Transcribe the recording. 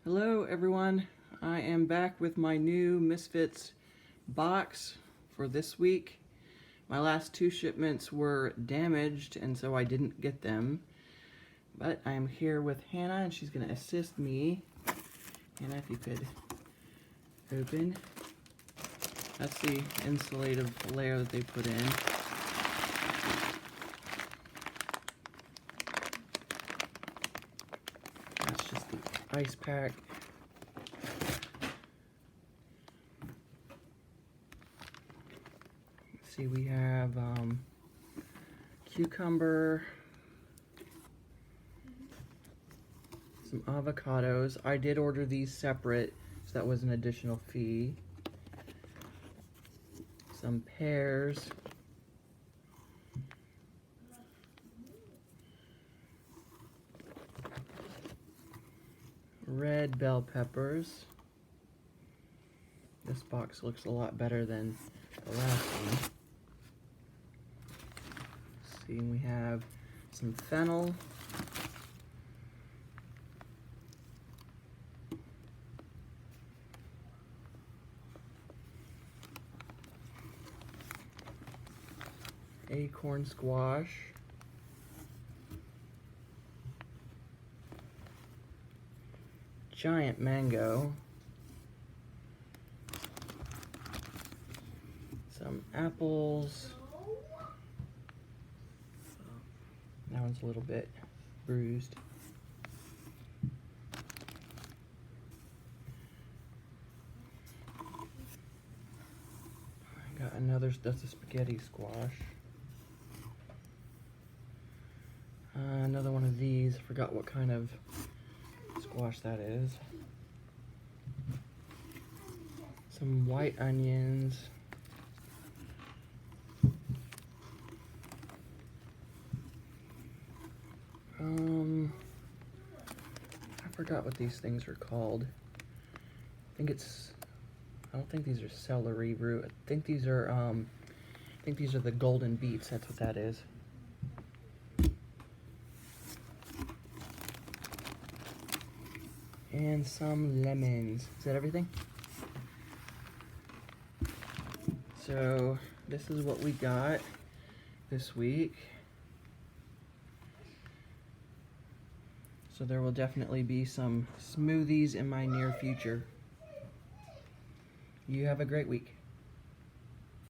Hello everyone, I am back with my new Misfits box for this week. My last two shipments were damaged and so I didn't get them. But I am here with Hannah and she's going to assist me. Hannah, if you could open. That's the insulative layer that they put in. That's just the ice pack. Let's see, we have cucumber, some avocados. I did order these separate, so that was an additional fee. Some pears. Red bell peppers. This box looks a lot better than the last one. Let's see, we have some fennel. Acorn squash. Giant mango. Some apples. That one's a little bit bruised. I got another, that's a spaghetti squash. Another one of these, I forgot what kind of squash that is. Some white onions. I forgot what these things are called. I don't think these are celery root. I think these are the golden beets. That's what that is. And some lemons. Is that everything? So this is what we got this week. So there will definitely be some smoothies in my near future. You have a great week.